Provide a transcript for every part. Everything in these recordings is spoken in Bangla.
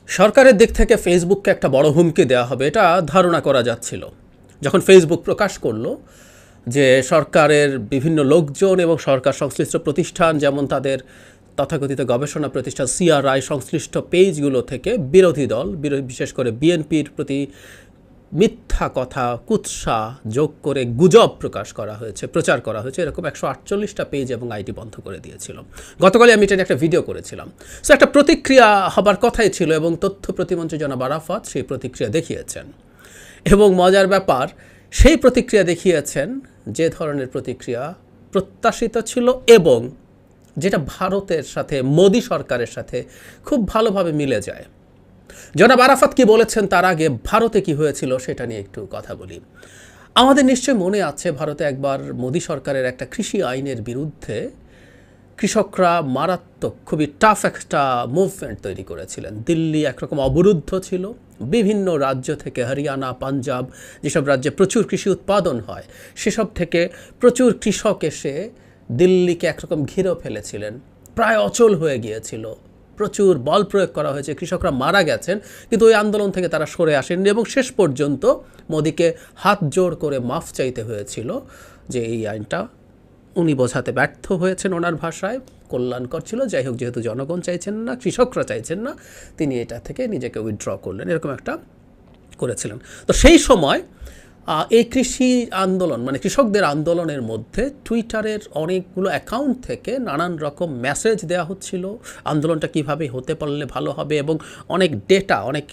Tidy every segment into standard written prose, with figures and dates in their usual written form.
সরকারের দিক থেকে ফেসবুককে একটা বড় হুমকি দেওয়া হবে এটা ধারণা করা যাচ্ছিল যখন ফেসবুক প্রকাশ করলো যে সরকারের বিভিন্ন লোকজন এবং সরকার সংশ্লিষ্ট প্রতিষ্ঠান যেমন তাদের তথাকথিত গবেষণা প্রতিষ্ঠান সিআরআই সংশ্লিষ্ট পেজগুলো থেকে বিরোধী দল বিশেষ করে বিএনপির প্রতি মিথ্যা কথা কুৎসা যোগ করে গুজব প্রচার করা হয়েছে এরকম 148টা পেজ এবং আইডি বন্ধ করে দিয়েছিল। গতকালই আমি এটা একটা ভিডিও করেছিলাম। সো একটা প্রতিক্রিয়া হবার কথাই ছিল এবং তথ্য প্রতিমন্ত্রী জনাব আরাফাত সেই প্রতিক্রিয়া দেখিয়েছেন এবং মজার ব্যাপার সেই প্রতিক্রিয়া দেখিয়েছেন যে ধরনের প্রতিক্রিয়া প্রত্যাশিত ছিল এবং যেটা ভারতের সাথে মোদি সরকারের সাথে খুব ভালোভাবে মিলে যায়। জনাব আরাফাত কি বলেছেন তার আগে ভারতে কি হয়েছিল সেটা নিয়ে একটু কথা বলি। আমাদের নিশ্চয় মনে আছে ভারতে একবার মোদি সরকারের একটা কৃষি আইনের বিরুদ্ধে কৃষকরা মারাত্মক খুবই টাফ একটা মুভমেন্ট তৈরি করেছিলেন। দিল্লি একরকম অবরুদ্ধ ছিল, বিভিন্ন রাজ্য থেকে হরিয়ানা পাঞ্জাব যেসব রাজ্যে প্রচুর কৃষি উৎপাদন হয় সেসব থেকে প্রচুর কৃষক এসে দিল্লিকে একরকম ঘিরে ফেলেছিলেন, প্রায় অচল হয়ে গিয়েছিল, প্রচুর বল প্রয়োগ করা হয়েছে, কৃষকরা মারা গেছেন, কিন্তু ওই আন্দোলন থেকে তারা সরে আসেননি এবং শেষ পর্যন্ত মোদিকে হাত জোড় করে মাফ চাইতে হয়েছিল যে এই আইনটা উনি বোঝাতে ব্যর্থ হয়েছেন, ওনার ভাষায় কল্যাণকর ছিল। যাই হোক, যেহেতু জনগণ চাইছেন না, কৃষকরা চাইছেন না, তিনি এটা থেকে নিজেকে উইথড্র করলেন, এরকম একটা করেছিলেন। তো সেই সময় এই কৃষি আন্দোলন মানে কৃষকদের আন্দোলনের মধ্যে টুইটারের অনেকগুলো অ্যাকাউন্ট থেকে নানান রকম মেসেজ দেওয়া হচ্ছিল, আন্দোলনটা কীভাবে হতে পারলে ভালো হবে এবং অনেক ডেটা অনেক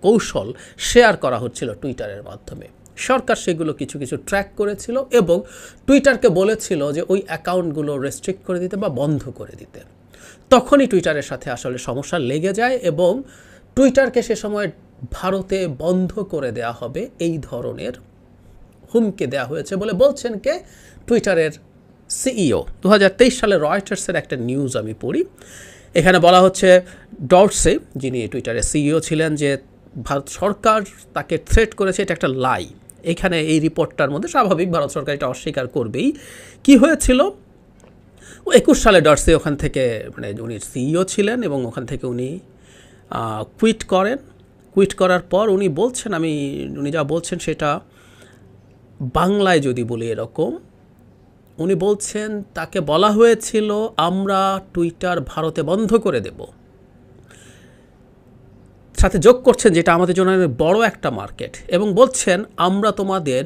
কৌশল শেয়ার করা হচ্ছিল টুইটারের মাধ্যমে। সরকার সেগুলো কিছু কিছু ট্র্যাক করেছিল এবং টুইটারকে বলেছিল যে ওই অ্যাকাউন্টগুলো রেস্ট্রিক্ট করে দিতে বা বন্ধ করে দিতে। তখনই টুইটারের সাথে আসলে সমস্যা লেগে যায় এবং টুইটারকে সে সময় ভারতে বন্ধ করে দেয়া হবে এই ধরনের হুমকি দেওয়া হয়েছে বলে বলছেন কে? টুইটারের সিইও। 2023 সালে রয়টার্সের একটা নিউজ আমি পড়ি, এখানে বলা হচ্ছে ডর্সে যিনি টুইটারের সিইও ছিলেন যে ভারত সরকার তাকে থ্রেট করেছে, এটা একটা লাই। এখানে এই রিপোর্টটার মধ্যে স্বাভাবিক ভারত সরকার এটা অস্বীকার করবেই। কি হয়েছিল? 21 সালে ডর্সে ওখান থেকে মানে উনি সিইও ছিলেন এবং ওখান থেকে উনি কুইট করেন। কুইট করার পর উনি বলছেন, উনি যা বলছেন সেটা বাংলায় যদি বলি এরকম, উনি বলছেন তাকে বলা হয়েছিল আমরা টুইটার ভারতে বন্ধ করে দেব, সাথে যোগ করছেন যেটা আমাদের জন্য বড় একটা মার্কেট এবং বলছেন আমরা তোমাদের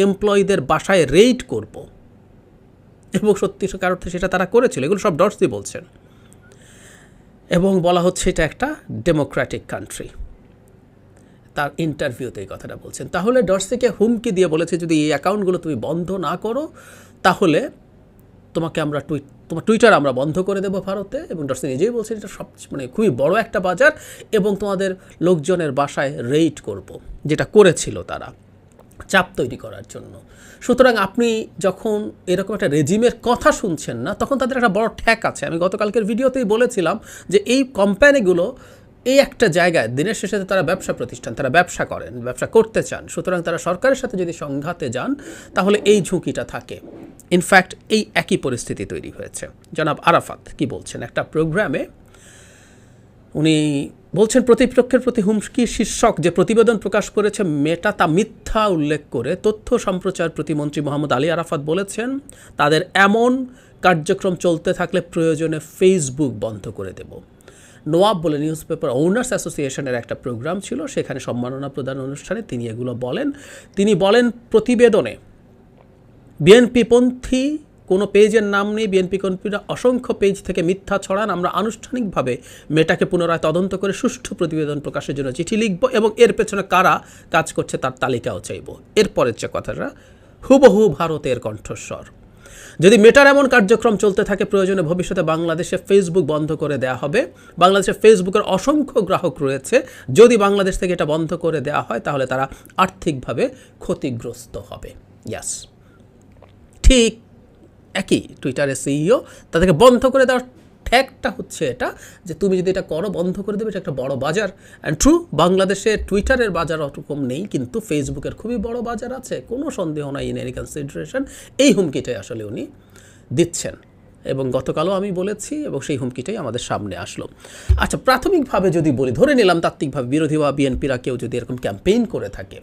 এমপ্লয়ীদের বাসায় রেইড করব এবং সত্যিকার অর্থে সেটা তারা করেছিল। এগুলো সব ডর্সি বলছেন এবং বলা হচ্ছে এটা একটা ডেমোক্রেটিক কান্ট্রি। তার ইন্টারভিউতে এই কথাটা বলছেন। তাহলে ডর্সিকে হুমকি দিয়ে বলেছে যদি এই অ্যাকাউন্টগুলো তুমি বন্ধ না করো তাহলে তোমাকে আমরা তোমার টুইটার আমরা বন্ধ করে দেবো ভারতে। এবং ডর্সি নিজেই বলছেন এটা সব মানে খুবই বড় একটা বাজার এবং তোমাদের লোকজনের বাসায় রেইড করব, যেটা করেছিল তারা চাপ তৈরি করার জন্য। সুতরাং আপনি যখন এরকম একটা রেজিমের কথা শুনছেন না, তখন তাদের একটা বড় ঠ্যাক আছে। আমি গতকালকের ভিডিওতেই বলেছিলাম যে এই কোম্পানিগুলো এই একটা জায়গায় দিনের শেষে তারা ব্যবসা প্রতিষ্ঠান, তারা ব্যবসা করেন, ব্যবসা করতে চান। সুতরাং তারা সরকারের সাথে যদি সংঘাতে যান তাহলে এই ঝুঁকিটা থাকে। ইনফ্যাক্ট এই একই পরিস্থিতি তৈরি হয়েছে। জনাব আরাফাত কি বলছেন একটা প্রোগ্রামে, উনি বলছেন প্রতিপক্ষের প্রতি হুমকি শীর্ষক যে প্রতিবেদন প্রকাশ করেছে মেটা তা মিথ্যা উল্লেখ করে তথ্য সম্প্রচার প্রতিমন্ত্রী মোহাম্মদ আলী আরাফাত বলেছেন তাদের এমন কার্যক্রম চলতে থাকলে প্রয়োজনে ফেসবুক বন্ধ করে দেব। নোয়াব বলে নিউজ পেপার ওনার্স অ্যাসোসিয়েশনের একটা প্রোগ্রাম ছিল, সেখানে সম্মাননা প্রদান অনুষ্ঠানে তিনি এগুলো বলেন। তিনি বলেন প্রতিবেদনে বিএনপিপন্থী কোনো পেজের নাম নেই, বিএনপিপন্থীরা অসংখ্য পেজ থেকে মিথ্যা ছড়ান। আমরা আনুষ্ঠানিকভাবে মেটাকে পুনরায় তদন্ত করে সুষ্ঠু প্রতিবেদন প্রকাশের জন্য চিঠি লিখব এবং এর পেছনে কারা কাজ করছে তার তালিকাও চাইব। এরপরের যে কথাটা হুবহু ভারতের কণ্ঠস্বর। যদি মেটার এমন কার্যক্রম চলতে থাকে প্রয়োজনে ভবিষ্যতে বাংলাদেশে ফেসবুক বন্ধ করে দেওয়া হবে। বাংলাদেশে ফেসবুকের অসংখ্য গ্রাহক রয়েছে, যদি বাংলাদেশ থেকে এটা বন্ধ করে দেওয়া হয় তাহলে তারা আর্থিকভাবে ক্ষতিগ্রস্ত হবে। ইয়াস, ঠিক একই টুইটারের সিইও তাদেরকে বন্ধ করে দেওয়ার ঠ্যাকটা হচ্ছে এটা যে তুমি যদি এটা করো বন্ধ করে দেবে, এটা একটা বড় বাজার। অ্যান্ড ট্রু, বাংলাদেশে টুইটারের বাজার অতরকম নেই, কিন্তু ফেসবুকের খুবই বড় বাজার আছে, কোনো সন্দেহ নাই ইন এনি কনসিডারেশন। এই হুমকিটাই আসলে উনি দিচ্ছেন এবং গতকালও আমি বলেছি এবং সেই হুমকিটাই আমাদের সামনে আসলো। আচ্ছা, প্রাথমিকভাবে যদি বলি, ধরে নিলাম তাত্ত্বিকভাবে বিরোধী বা বিএনপিরা কেউ যদি এরকম ক্যাম্পেইন করে থাকে,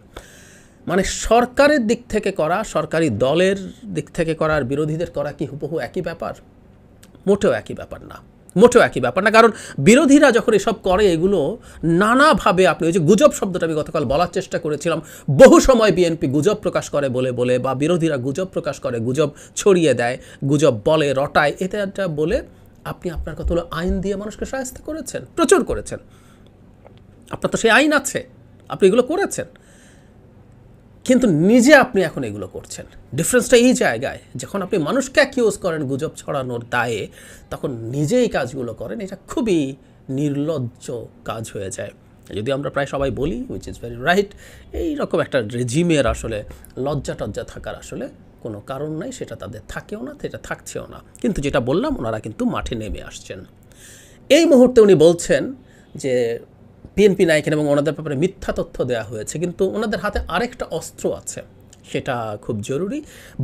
মানে সরকারের দিক থেকে করা, সরকারি দলের দিক থেকে করা আর বিরোধীদের করা কি হুবহু একই ব্যাপার? মোটেও একই ব্যাপার না, মোটেও একই ব্যাপার না। কারণ বিরোধীরা যখন এসব করে এগুলো নানাভাবে, আপনি ওই যে গুজব শব্দটা আমি গতকাল বলার চেষ্টা করেছিলাম, বহু সময় বিএনপি গুজব প্রকাশ করে বলে বা বিরোধীরা গুজব প্রকাশ করে, গুজব ছড়িয়ে দেয়, গুজব বলে, রটায়, এটা বলে আপনি আপনার কতগুলো আইন দিয়ে মানুষকে শায়েস্তা করেছেন, প্রচুর করেছেন। আপনার তো সেই আইন আছে, আপনি এগুলো করেছেন, কিন্তু নিজে আপনি এখন এগুলো করছেন। ডিফারেন্সটা এই জায়গায়, যখন আপনি মানুষকে অ্যাকিউজ করেন গুজব ছড়ানোর দায়ে, তখন নিজেই কাজগুলো করেন, এটা খুবই নির্লজ্জ কাজ হয়ে যায়। যদি আমরা প্রায় সবাই বলি, হুইচ ইজ ভেরি রাইট, এইরকম একটা রেজিমের আসলে লজ্জা টজ্জা থাকার আসলে কোনো কারণ নাই, সেটা তাদের থাকেও না, সেটা থাকছেও না। কিন্তু যেটা বললাম, ওনারা কিন্তু মাঠে নেমে আসছেন। এই মুহূর্তে উনি বলছেন যে বিএনপি নায়কের এবং ওনাদের ব্যাপারে মিথ্যা তথ্য দেওয়া হয়েছে, কিন্তু ওনাদের হাতে আরেকটা অস্ত্র আছে, সেটা খুব জরুরি।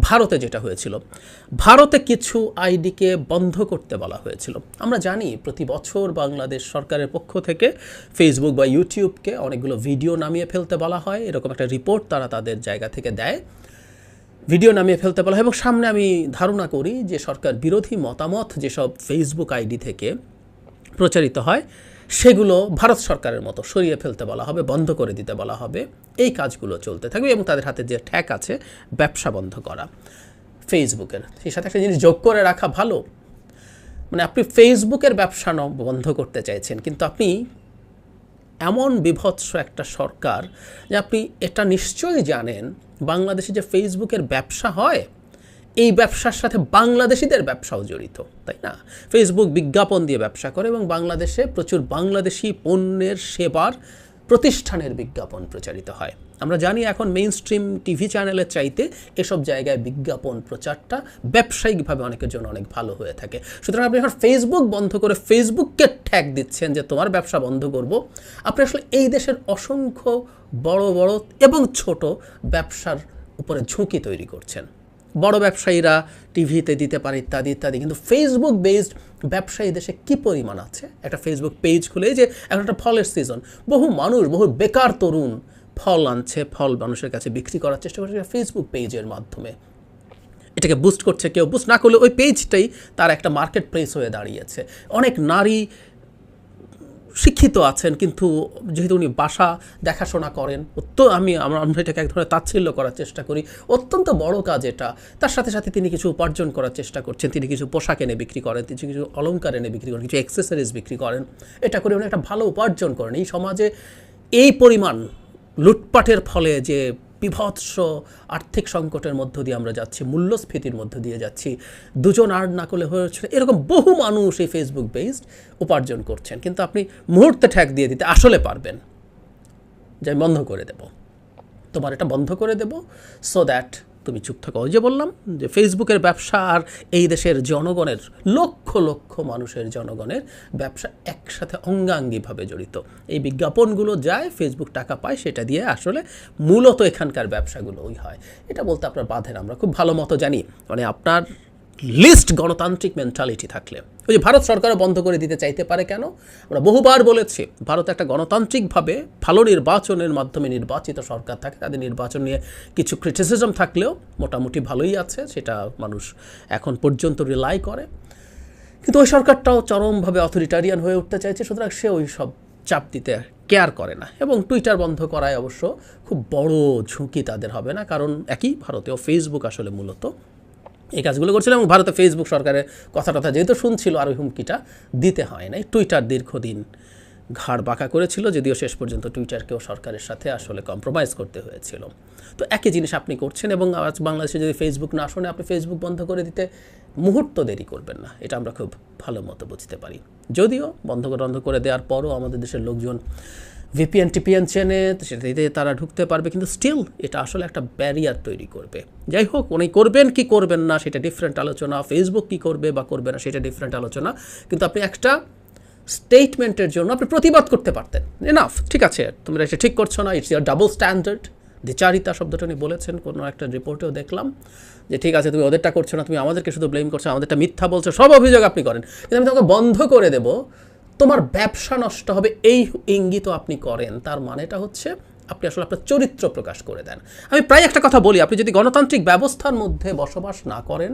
ভারতে যেটা হয়েছিল, ভারতে কিছু আইডিকে বন্ধ করতে বলা হয়েছিল। আমরা জানি প্রতি বছর বাংলাদেশ সরকারের পক্ষ থেকে ফেসবুক বা ইউটিউবকে অনেকগুলো ভিডিও নামিয়ে ফেলতে বলা হয়, এরকম একটা রিপোর্ট তারা তাদের জায়গা থেকে দেয়, ভিডিও নামিয়ে ফেলতে বলা হয়। এবং সামনে আমি ধারণা করি যে সরকার বিরোধী মতামত যেসব ফেসবুক আইডি থেকে প্রচারিত হয়, সেগুলো ভারত সরকারের মতো সরিয়ে ফেলতে বলা হবে, বন্ধ করে দিতে বলা হবে। এই কাজগুলো চলতে থাকবে এবং তাদের হাতে যে ঠ্যাক আছে ব্যবসা বন্ধ করা ফেসবুকের, সেই সাথে একটা জিনিস যোগ করে রাখা ভালো, মানে আপনি ফেসবুকের ব্যবসা বন্ধ করতে চাইছেন, কিন্তু আপনি এমন বিভৎস একটা সরকার যে আপনি এটা নিশ্চয়ই জানেন বাংলাদেশে যে ফেসবুকের ব্যবসা হয়, এই ব্যবসার সাথে বাংলাদেশিদের ব্যবসাও জড়িত, তাই না? ফেসবুক বিজ্ঞাপন দিয়ে ব্যবসা করে এবং বাংলাদেশে প্রচুর বাংলাদেশি পণ্যের সেবার প্রতিষ্ঠানের বিজ্ঞাপন প্রচারিত হয়। আমরা জানি এখন মেইন স্ট্রিম টিভি চ্যানেলের চাইতে এসব জায়গায় বিজ্ঞাপন প্রচারটা ব্যবসায়িকভাবে অনেকের জন্য অনেক ভালো হয়ে থাকে। সুতরাং আপনি এখন ফেসবুক বন্ধ করে ফেসবুককে ট্যাগ দিচ্ছেন যে তোমার ব্যবসা বন্ধ করব। আপনি আসলে এই দেশের অসংখ্য বড় বড় এবং ছোট ব্যবসার উপরে ঝুঁকি তৈরি করছেন। বড় ব্যবসায়ীরা টিভিতে দিতে পারে ইত্যাদি ইত্যাদি, কিন্তু ফেসবুক বেসড ব্যবসায়ী দেশে কী পরিমাণ আছে? একটা ফেসবুক পেজ খুলে, যে এখন একটা ফলের সিজন, বহু মানুষ, বহু বেকার তরুণ ফল আনছে, ফল মানুষের কাছে বিক্রি করার চেষ্টা করছে ফেসবুক পেজের মাধ্যমে। এটাকে বুস্ট করছে, কেউ বুস্ট না করলে ওই পেজটাই তার একটা মার্কেট প্লেস হয়ে দাঁড়িয়েছে। অনেক নারী শিক্ষিত আছেন, কিন্তু যেহেতু উনি বাসা দেখাশোনা করেন, আমরা এটাকে এক ধরনের তাচ্ছিল্য করার চেষ্টা করি, অত্যন্ত বড় কাজ এটা। তার সাথে সাথে তিনি কিছু উপার্জন করার চেষ্টা করছেন, তিনি কিছু পোশাক এনে বিক্রি করেন, কিছু কিছু অলংকার এনে বিক্রি করেন, কিছু অ্যাক্সেসরিজ বিক্রি করেন, এটা করে উনি একটা ভালো উপার্জন করেন। এই সমাজে এই পরিমাণ লুটপাটের ফলে যে বিভৎস আর্থিক সংকটের মধ্য দিয়ে আমরা যাচ্ছি, মূল্যস্ফীতির মধ্য দিয়ে যাচ্ছি, দুজন আর্ন না করলে হয়েছে, এরকম বহু মানুষ এই ফেসবুক বেসড উপার্জন করছেন। কিন্তু আপনি মুহূর্তে ঠ্যাক দিয়ে দিতে আসলে পারবেন যে আমি বন্ধ করে দেব, তোমার এটা বন্ধ করে দেব, সো দ্যাট তুমি চুপ থাকো। ওই যে বললাম যে ফেসবুকের ব্যবসা আর এই দেশের জনগণের, লক্ষ লক্ষ মানুষের জনগণের ব্যবসা একসাথে অঙ্গাঙ্গিভাবে জড়িত। এই বিজ্ঞাপনগুলো যায়, ফেসবুক টাকা পায়, সেটা দিয়ে আসলে মূলত এখানকার ব্যবসাগুলো ওই হয়। এটা বলতে আপনার বাধেন, আমরা খুব ভালো মতো জানি। মানে আপনার লিস্ট গণতান্ত্রিক মেন্টালিটি থাকলে ওই যে ভারত সরকারও বন্ধ করে দিতে চাইতে পারে কেন? আমরা বহুবার বলেছি, ভারত একটা গণতান্ত্রিকভাবে ভালো নির্বাচনের মাধ্যমে নির্বাচিত সরকার থাকে, তাদের নির্বাচন নিয়ে কিছু ক্রিটিসিজম থাকলেও মোটামুটি ভালোই আছে, সেটা মানুষ এখন পর্যন্ত রিলাই করে। কিন্তু ওই সরকারটাও চরমভাবে অথরিটারিয়ান হয়ে উঠতে চাইছে, সুতরাং সে ওই সব চাপ দিতে কেয়ার করে না। এবং টুইটার বন্ধ করায় অবশ্য খুব বড় ঝুঁকি তাদের হবে না, কারণ একই ভারতেও ফেসবুক আসলে মূলত এই কাজগুলো করছিল এবং ভারতে ফেসবুক সরকারের কথা যেহেতু শুনছিল আর ওই হুমকিটা দিতে হয় নাই। টুইটার দীর্ঘদিন ঘাড় বাঁকা করেছিল, যদিও শেষ পর্যন্ত টুইটারকেও সরকারের সাথে আসলে কম্প্রোমাইজ করতে হয়েছিল। তো একই জিনিস আপনি করছেন এবং আজ বাংলাদেশে যদি ফেসবুক না শোনে, আপনি ফেসবুক বন্ধ করে দিতে মুহূর্ত দেরি করবেন না, এটা আমরা খুব ভালো মতো বুঝতে পারি। যদিও বন্ধ করে দেওয়ার পরও আমাদের দেশের লোকজন ভিপিএন চেনে, সেটাতে তারা ঢুকতে পারবে, কিন্তু স্টিল এটা আসলে একটা ব্যারিয়ার তৈরি করবে। যাই হোক, উনি করবেন কি করবেন না সেটা ডিফারেন্ট আলোচনা, ফেসবুক কি করবে বা করবে না সেটা ডিফারেন্ট আলোচনা, কিন্তু আপনি একটা স্টেটমেন্টের জন্য আপনি প্রতিবাদ করতে পারতেন, এনাফ, ঠিক আছে তোমরা এটা ঠিক করছো না, ইটস ইয়ার ডাবল স্ট্যান্ডার্ড, দ্বিচারিতা শব্দটা উনি বলেছেন কোনো একটা রিপোর্টেও দেখলাম, যে ঠিক আছে তুমি ওদেরটা করছো না, তুমি আমাদেরকে শুধু ব্লেম করছো, আমাদেরটা মিথ্যা বলছো, সব অভিযোগ আপনি করেন, কিন্তু আমি তোমাকে বন্ধ করে দেব, তোমার ব্যবসা নষ্ট হবে, এই ইঙ্গিতও আপনি করেন। তার মানেটা হচ্ছে আপনি আসলে আপনার চরিত্র প্রকাশ করে দেন। আমি প্রায় একটা কথা বলি, আপনি যদি গণতান্ত্রিক ব্যবস্থার মধ্যে বসবাস না করেন,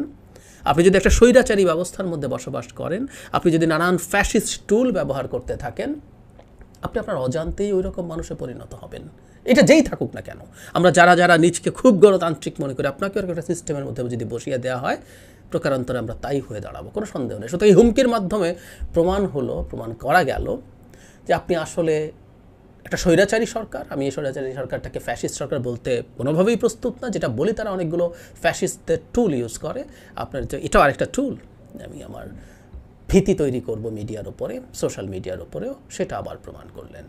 আপনি যদি একটা স্বৈরাচারী ব্যবস্থার মধ্যে বসবাস করেন, আপনি যদি নানান ফ্যাসিস্ট টুল ব্যবহার করতে থাকেন, আপনি আপনার অজান্তেই ওই রকম মানুষে পরিণত হবেন, এটা যেই থাকুক না কেন। আমরা যারা নিজকে খুব গণতান্ত্রিক মনে করি, আপনাকে একটা সিস্টেমের মধ্যে যদি বসিয়ে দেওয়া হয়, প্রকারান্তরে আমরা তাই হয়ে দাঁড়াবো, কোনো সন্দেহ নেই। সুতরাং এই হুমকির মাধ্যমে প্রমাণ করা গেল যে আপনি আসলে একটা স্বৈরাচারী সরকার। আমি এই স্বৈরাচারী সরকারটাকে ফ্যাসিস্ট সরকার বলতে কোনোভাবেই প্রস্তুত না, যেটা বলি তারা অনেকগুলো ফ্যাসিস্টদের টুল ইউজ করে। আপনার এটাও আরেকটা টুল, আমি আমার ভীতি তৈরি করব মিডিয়ার ওপরে, সোশ্যাল মিডিয়ার ওপরেও, সেটা আবার প্রমাণ করলেন।